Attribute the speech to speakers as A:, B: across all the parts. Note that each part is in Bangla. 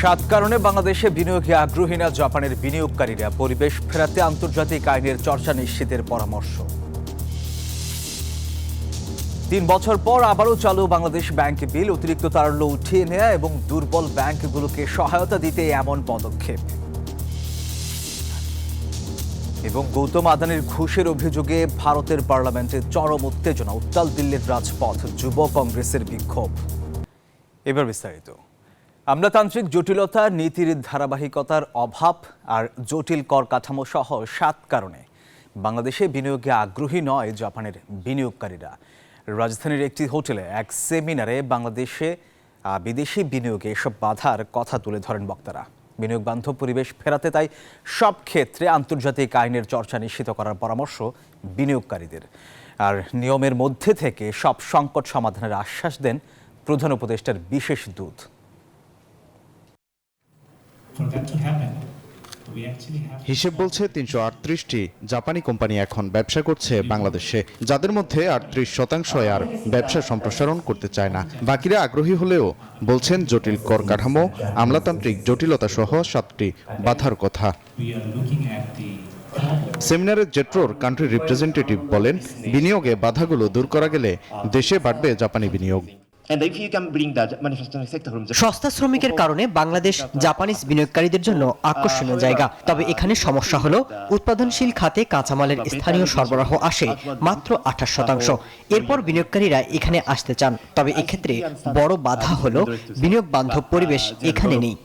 A: সাত কারণে বাংলাদেশে বিনিয়োগে আগ্রহী না জাপানের বিনিয়োগকারীরা, পরিবেশ ফেরাতে আন্তর্জাতিক আইনের চর্চা নিশ্চিতের পরামর্শ। ৩ বছর পর আবারও চালু বাংলাদেশ ব্যাংক বিল, অতিরিক্ত তারল্য উঠিয়ে নেয়া এবং দুর্বল ব্যাংকগুলোকে সহায়তা দিতে এমন পদক্ষেপ। এবং গৌতম আদানির ঘুষের অভিযোগে ভারতের পার্লামেন্টে চরম উত্তেজনা, উত্তাল দিল্লির রাজপথ, যুব কংগ্রেসের বিক্ষোভ। এবার বিস্তারিত। আমলাতান্ত্রিক জটিলতা, নীতির ধারাবাহিকতার অভাব আর জটিল কর কাঠামো সহ 7 কারণে বাংলাদেশে বিনিয়োগে আগ্রহী নয় জাপানের বিনিয়োগকারীরা। রাজধানীর একটি হোটেলে এক সেমিনারে বাংলাদেশে বিদেশি বিনিয়োগে এসব বাধার কথা তুলে ধরেন বক্তারা। বিনিয়োগ বান্ধব পরিবেশ ফেরাতে তাই সব ক্ষেত্রে আন্তর্জাতিক আইনের চর্চা নিশ্চিত করার পরামর্শ বিনিয়োগকারীদের। আর নিয়মের মধ্যে থেকে সব সংকট সমাধানের আশ্বাস দেন প্রধান উপদেষ্টার বিশেষ দূত।
B: হিসেব বলছে ৩৩৮টি জাপানি কোম্পানি এখন ব্যবসা করছে বাংলাদেশে, যাদের মধ্যে ৩৮% আর ব্যবসা সম্প্রসারণ করতে চায় না। বাকিরা আগ্রহী হলেও বলছেন জটিল কর কাঠামো, আমলাতান্ত্রিক জটিলতা সহ 7টি বাধার কথা। সেমিনারে জেট্রোর কান্ট্রি রিপ্রেজেন্টেটিভ বলেন, বিনিয়োগে বাধাগুলো দূর করা গেলে দেশে বাড়বে জাপানি বিনিয়োগ।
C: সস্তা শ্রমিকের কারণে বাংলাদেশ জাপানিজ বিনিয়োগকারীদের জন্য আকর্ষণীয় জায়গা। তবে এখানে সমস্যা হলো উৎপাদনশীল খাতে কাঁচামালের স্থানীয় সরবরাহ আসে মাত্র 28%। এরপর বিনিয়োগকারীরা এখানে আসতে চান, তবে এক্ষেত্রে বড় বাধা হলো বিনিয়োগ বান্ধব পরিবেশ এখানে নেই।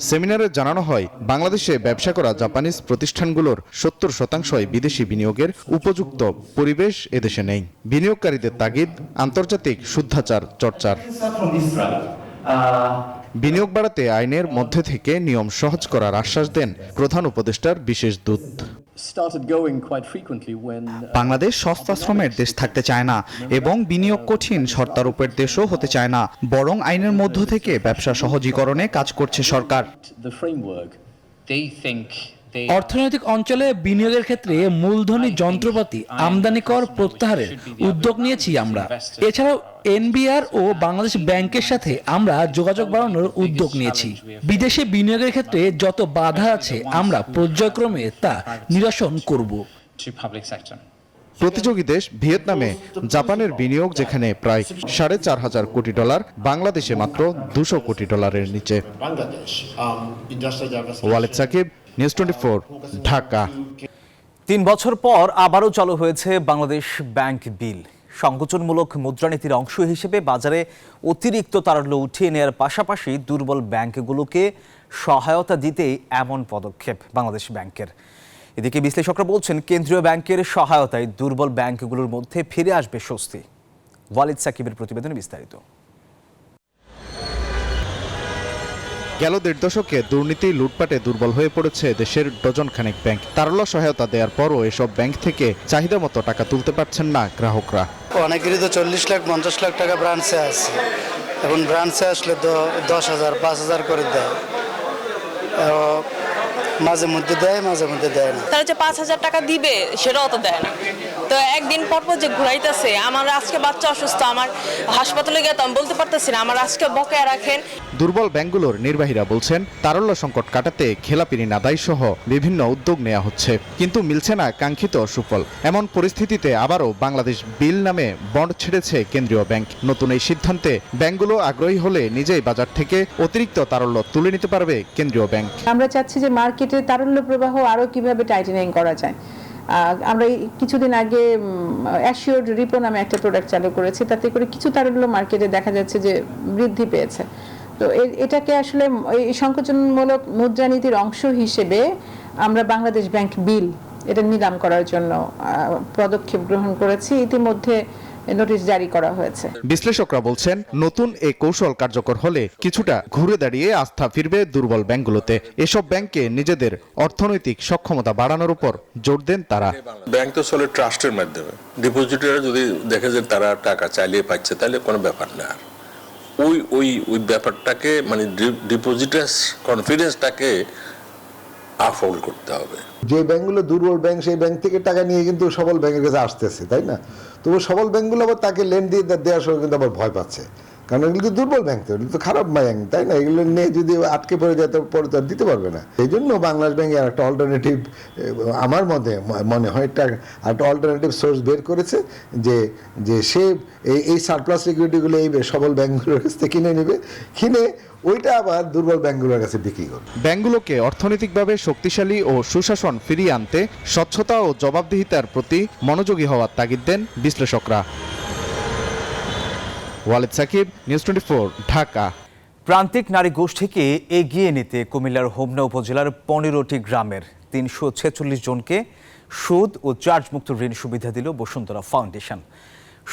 B: সেমিনারে জানানো হয়, বাংলাদেশে ব্যবসা করা জাপানিজ প্রতিষ্ঠানগুলোর 70%ই বিদেশি বিনিয়োগের উপযুক্ত পরিবেশ এদেশে নেই। বিনিয়োগকারীদের তাগিদ আন্তর্জাতিক শুদ্ধাচার চর্চার। বিনিয়োগ বাড়াতে আইনের মধ্যে থেকে নিয়ম সহজ করার আশ্বাস দেন প্রধান উপদেষ্টার বিশেষ দূত।
D: বাংলাদেশ সস্তা শ্রমের দেশ থাকতে চায় না এবং বিনিয়োগ কঠিন শর্তারোপের দেশও হতে চায় না, বরং আইনের মধ্য থেকে ব্যবসা সহজীকরণে কাজ করছে সরকার।
E: অর্থনৈতিক অঞ্চলে বিনিয়োগের ক্ষেত্রে মূলধনী যন্ত্রপাতি আমদানি কর প্রত্যাহারের উদ্যোগ নিয়েছি আমরা। এছাড়াও এনবিআর ও বাংলাদেশ ব্যাংকের সাথে আমরা যোগাযোগ বাড়ানোর উদ্যোগ নিয়েছি। বিদেশে বিনিয়োগের ক্ষেত্রে যত বাধা আছে আমরা পর্যায়ক্রমে তা নিরসন করব।
B: প্রতিযোগী দেশ ভিয়েতনামে জাপানের বিনিয়োগ যেখানে প্রায় $4,500 কোটি, বাংলাদেশে মাত্র $200 কোটি নিচে। ওয়ালেদ সাকিব, নিউজ 24, ঢাকা।
A: ৩ বছর পর আবারও চালু হয়েছে বাংলাদেশ ব্যাংক বিল। সংকোচনমূলক মুদ্রানীতির অংশ হিসেবে বাজারে অতিরিক্ত তারল্য উঠিয়ে নেওয়ার পাশাপাশি দুর্বল ব্যাংকগুলোকে সহায়তা দিতেই এমন পদক্ষেপ বাংলাদেশ ব্যাংকের। এদিকে বিশ্লেষকরা বলছেন, কেন্দ্রীয় ব্যাংকের সহায়তায় দুর্বল ব্যাংকগুলোর মধ্যে ফিরে আসবে স্বস্তি। ওয়ালিদ সাকিবের প্রতিবেদনে বিস্তারিত।
B: গেল 1.5 দশকে দুর্নীতি লুটপাটে দুর্বল হয়ে পড়েছে দেশের ডজনখানেক ব্যাংক। তারল্য সহায়তা দেওয়ার পরও এসব ব্যাংক থেকে চাহিদা মতো টাকা তুলতে পারছেন না গ্রাহকরা।
F: অনেকেরই তো 40 লাখ 50 লাখ টাকা ব্রাঞ্চে আছে, এখন ব্রাঞ্চে আসলে তো 10,000 5,000 করে দেয়, মাঝে মধ্যে দেয় মাঝে মধ্যে দেয় না।
G: তারা যে 5,000 টাকা দিবে সেটাও তো দেয় না। তো একদিন পর পর যে ঘুরাইতেছে, আমার আজকে বাচ্চা অসুস্থ, আমার হাসপাতালে গেতাম, বলতে পারতেছি না, আমার আজকে বকেয়া রাখেন।
B: দুর্বল ব্যাংকগুলোর নির্বাহীরা বলছেন, তারল্য সংকট কাটাতে খেলাপি ঋণ আদায় সহ বিভিন্ন উদ্যোগ নেওয়া হচ্ছে, কিন্তু মিলছে না কাঙ্ক্ষিত সুফল। এমন পরিস্থিতিতে আবারও বাংলাদেশ বিল নামে বন্ড ছেড়েছে কেন্দ্রীয় ব্যাংক। নতুন এই সিদ্ধান্তে ব্যাংকগুলো আগ্রহী হলে নিজেই বাজার থেকে অতিরিক্ত তারল্য তুলে নিতে পারবে কেন্দ্রীয় ব্যাংক।
H: আমরা চাচ্ছি যে মার্কেটে তারল্য প্রবাহ আরো কিভাবে টাইটেনিং করা যায়। আমরা কিছুদিন আগে অ্যাসিওরড রিপো নামে একটা প্রোডাক্ট চালু করেছি, তাতে করে কিছু তারল্য মার্কেটে দেখা যাচ্ছে যে বৃদ্ধি পেয়েছে। তো এটাকে আসলে এই সংকোচনমূলক মুদ্রানীতির অংশ হিসেবে আমরা বাংলাদেশ ব্যাংক বিল এটা নিলাম করার জন্য পদক্ষেপ গ্রহণ করেছি। ইতিমধ্যে নোটিশ জারি করা হয়েছে।
B: বিশ্লেষকরা বলছেন, নতুন এই কৌশল কার্যকর হলে কিছুটা ঘুরে দাঁড়িয়ে আস্থা ফিরবে দুর্বল ব্যাংকগুলোতে। এসব ব্যাংককে নিজেদের অর্থনৈতিক সক্ষমতা বাড়ানোর উপর জোর দেন তারা।
I: ব্যাংক তো চলে ট্রাস্টের মাধ্যমে। ডিপোজিটররা যদি দেখে যে তারা টাকা চাইলে পাচ্ছে, তাহলে কোনো ব্যাপার না। ওই ব্যাপারটাকে মানে ডিপোজিটার্স কনফিডেন্সটাকে আফোল্ড করতে হবে।
J: যে ব্যাংকগুলো দুর্বল ব্যাংক, সেই ব্যাংক থেকে টাকা নিয়ে কিন্তু সবল ব্যাংকের কাছে আসতেছে, তাই না? তবু সবল ব্যাংকগুলো আবার তাকে লেন দিয়ে দেওয়ার সময় কিন্তু আবার ভয় পাচ্ছে, কারণ এগুলো তো দুর্বল ব্যাংক, তো এগুলো তো খারাপ ব্যাংক, তাই না? এগুলো নিয়ে যদি আটকে পড়ে যায় তো পরে তো আর দিতে পারবে না। এই জন্য বাংলাদেশ ব্যাংক একটা অল্টারনেটিভ, আমার মনে হয় একটা অল্টারনেটিভ সোর্স বের করেছে, যে সে এই সারপ্লাস লিকুইডিটিগুলো এই সবল ব্যাংকগুলোর কাছ থেকে কিনে নেবে, কিনে ওইটা আবার দুর্বল ব্যাংকগুলোর কাছে বিক্রি করবে।
B: ব্যাংকগুলোকে অর্থনৈতিকভাবে শক্তিশালী ও সুশাসন ফিরিয়ে আনতে স্বচ্ছতা ও জবাবদিহিতার প্রতি মনোযোগী হওয়ার তাগিদ দেন বিশ্লেষকরা। ওয়ালিদ সাকিব, নিউজ 24, ঢাকা।
A: প্রান্তিক নারী গোষ্ঠীকে এগিয়ে নিতে কুমিল্লার হোমনা উপজেলার 15টি গ্রামের 346 জনকে সুদ ও চার্জমুক্ত ঋণ সুবিধা দিল বসুন্ধরা ফাউন্ডেশন।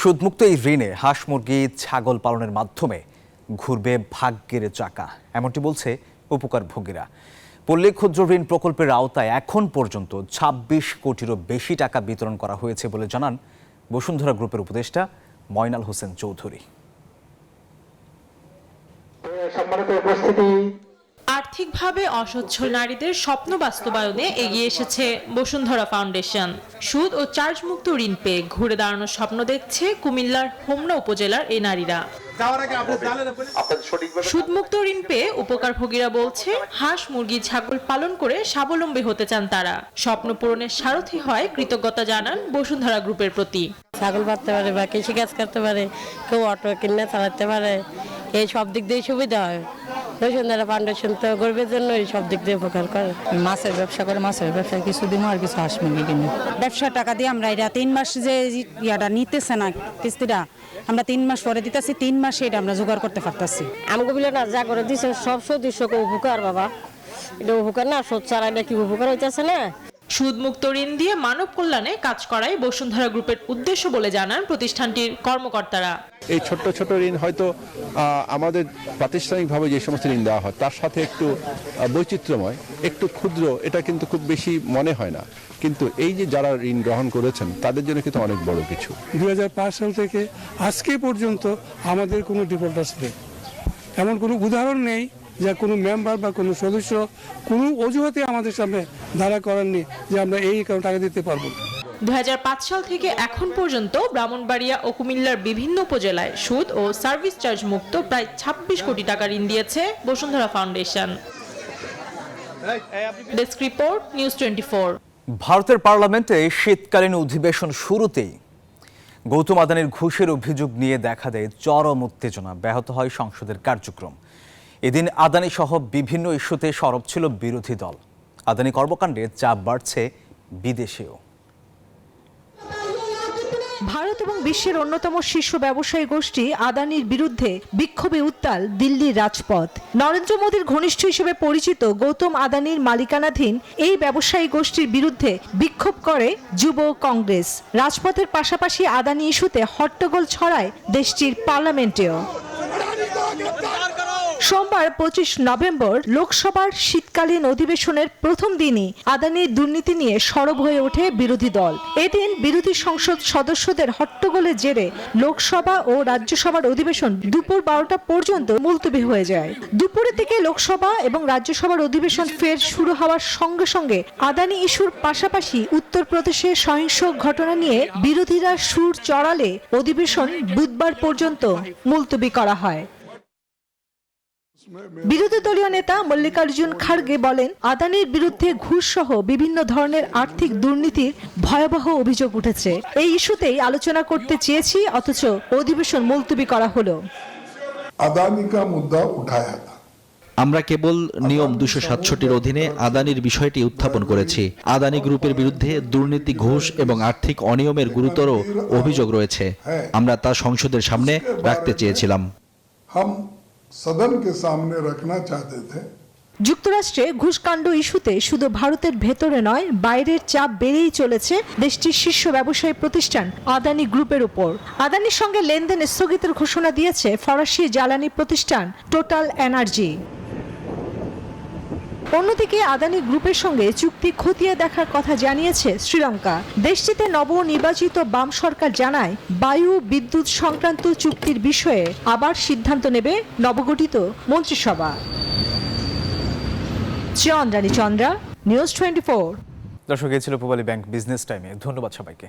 A: সুদমুক্ত এই ঋণে হাঁস, মুরগি, ছাগল পালনের মাধ্যমে ঘুরবে ভাগ্যের চাকা, এমনটি বলছে উপকারভোগীরা। পল্লী ক্ষুদ্র ঋণ প্রকল্পের আওতায় এখন পর্যন্ত 26 কোটিরও বেশি টাকা বিতরণ করা হয়েছে বলে জানান বসুন্ধরা গ্রুপের উপদেষ্টা ময়নাল হোসেন চৌধুরী।
K: আর্থিকভাবে অসচ্ছল নারীদের স্বপ্ন বাস্তবায়নে এগিয়ে এসেছে বসুন্ধরা ফাউন্ডেশন। সুদ ও চার্জমুক্ত ঋণ পেয়ে ঘুরে দাঁড়ানোর স্বপ্ন দেখছে কুমিল্লার হোমনা উপজেলার এই নারীরা। সুদমুক্ত ঋণ পেয়ে উপকারভোগীরা বলছে, হাঁস, মুরগি, ছাগল পালন করে স্বাবলম্বী হতে চান তারা। স্বপ্ন পূরণের সারথি হয় কৃতজ্ঞতা জানান বসুন্ধরা গ্রুপের প্রতি।
L: ছাগল পালতে পারে বা কৃষি কাজ করতে পারে, কেউ অটো কিনে চালাতে পারে, এই সব দিক দিয়ে সুবিধা হয়। বসুন্ধরা ফাউন্ডেশন তো গরিবের জন্য এই সব দিক দিয়ে উপকার করে।
M: মাছের ব্যবসা করে, মাছের ব্যবসায় কিছু দিব আর কিছু হাঁস মুরগি কিনে ব্যবসা টাকা দিয়ে আমরা এটা 3 মাস যে ইয়াটা নিতেছে না কিস্তিটা, আমরা 3 মাস পরে দিতেছি, 3 মাসে এটা আমরা জোগাড় করতে পারতেছি।
L: আমাকে বলে না যা করে দিচ্ছে সব সদস্যকে উপকার, বাবা এটা উপকার না, সোদ ছাড়া এটা কি উপকার হইতেছে না।
K: সুদমুক্ত ঋণ দিয়ে মানব কল্যাণে কাজ করাই বসুন্ধরা গ্রুপের উদ্দেশ্য বলে জানান প্রতিষ্ঠানটির কর্মকর্তারা।
N: এই ছোট্ট ছোট ঋণ হয়তো আমাদের প্রাতিষ্ঠানিকভাবে যে সমস্ত ঋণ দেওয়া হয় তার সাথে একটু বৈচিত্র্যময়, একটু ক্ষুদ্র, এটা কিন্তু খুব বেশি মনে হয় না, কিন্তু এই যে যারা ঋণ গ্রহণ করেছেন তাদের জন্য কিন্তু অনেক বড় কিছু।
O: 2005 সাল থেকে আজকে পর্যন্ত আমাদের কোনো ডিফল্টার্স নেই, এমন কোনো উদাহরণ নেই যে কোনো মেম্বার বা কোনো সদস্য কোনো অজুহাতে আমাদের সামনে দাঁড়া করাননি যে আমরা এই কারণে টাকা দিতে পারবো।
K: 2005 সাল থেকে এখন পর্যন্ত ব্রাহ্মণবাড়িয়া ও কুমিল্লার বিভিন্ন উপজেলায় সুদ ও সার্ভিস চার্জ মুক্ত প্রায় 26 কোটি টাকা ঋণ দিয়েছে Bashundhara foundation. Desk report, news 24।
A: ভারতের পার্লামেন্টে শীতকালীন অধিবেশন শুরুতেই গৌতম আদানির ঘুষের অভিযোগ নিয়ে দেখা দেয় চরম উত্তেজনা, ব্যাহত হয় সংসদের কার্যক্রম। এদিন আদানি সহ বিভিন্ন ইস্যুতে সরব ছিল বিরোধী দল। আদানি কর্মকাণ্ডে চাপ বাড়ছে বিদেশেও।
P: ভারত এবং বিশ্বের অন্যতম শীর্ষ ব্যবসায়ী গোষ্ঠী আদানির বিরুদ্ধে বিক্ষোভে উত্তাল দিল্লির রাজপথ। নরেন্দ্র মোদীর ঘনিষ্ঠ হিসেবে পরিচিত গৌতম আদানির মালিকানাধীন এই ব্যবসায়ী গোষ্ঠীর বিরুদ্ধে বিক্ষোভ করে যুব কংগ্রেস। রাজপথের পাশাপাশি আদানি ইস্যুতে হট্টগোল ছড়ায় দেশটির পার্লামেন্টেও। সোমবার 25 নভেম্বর লোকসভার শীতকালীন অধিবেশনের প্রথম দিনই আদানির দুর্নীতি নিয়ে সরব হয়ে ওঠে বিরোধী দল। এদিন বিরোধী সংসদ সদস্যদের হট্টগোলের জেরে লোকসভা ও রাজ্যসভার অধিবেশন দুপুর 12টা পর্যন্ত মুলতবি হয়ে যায়। দুপুরের দিকে লোকসভা এবং রাজ্যসভার অধিবেশন ফের শুরু হওয়ার সঙ্গে সঙ্গে আদানি ইস্যুর পাশাপাশি উত্তরপ্রদেশে সহিংস ঘটনা নিয়ে বিরোধীরা সুর চড়ালে অধিবেশন বুধবার পর্যন্ত মুলতবি করা হয়। বিরোধী দলীয় নেতা মল্লিকার্জুন খাড়গে বলেন, আদানির বিরুদ্ধে ঘুষ সহ বিভিন্ন ধরনের আর্থিক দুর্নীতির ভয়াবহ অভিযোগ উঠেছে। এই ইস্যুতেই আলোচনা করতে চেয়েছি, অথচ অধিবেশন মুলতবি করা হলো।
Q: আদানি কা মুদ্দা উঠায়া থা।
R: আমরা কেবল নিয়ম 267-র অধীনে আদানির বিষয়টি উত্থাপন করেছি। আদানি গ্রুপের বিরুদ্ধে দুর্নীতি, ঘুষ এবং আর্থিক অনিয়মের গুরুতর অভিযোগ রয়েছে। আমরা তা সংসদের সামনে রাখতে চেয়েছিলাম।
Q: সদন কে সামনে রাখনা চাহতে থে।
P: যুক্তরাষ্ট্রে ঘুষকাণ্ড ইস্যুতে শুধু ভারতের ভেতরে নয়, বাইরের চাপ বেড়েই চলেছে দেশটির শীর্ষ ব্যবসায়ী প্রতিষ্ঠান আদানি গ্রুপের উপর। আদানির সঙ্গে লেনদেন স্থগিতের ঘোষণা দিয়েছে ফরাসি জ্বালানি প্রতিষ্ঠান টোটাল এনার্জি। অন্যদিকে আদানি গ্রুপের সঙ্গে চুক্তি খতিয়ে দেখার কথা জানিয়েছে শ্রীলঙ্কা। দেশটিতে নবনির্বাচিত বাম সরকার জানায়, বায়ু বিদ্যুৎ সংক্রান্ত চুক্তির বিষয়ে আবার সিদ্ধান্ত নেবে নবগঠিত মন্ত্রিসভা। চন্দ্রানী চন্দ্রা, নিউজ 24।
A: দর্শক, এই ছিল পূবালী ব্যাংক বিজনেস টাইমে। ধন্যবাদ সবাইকে।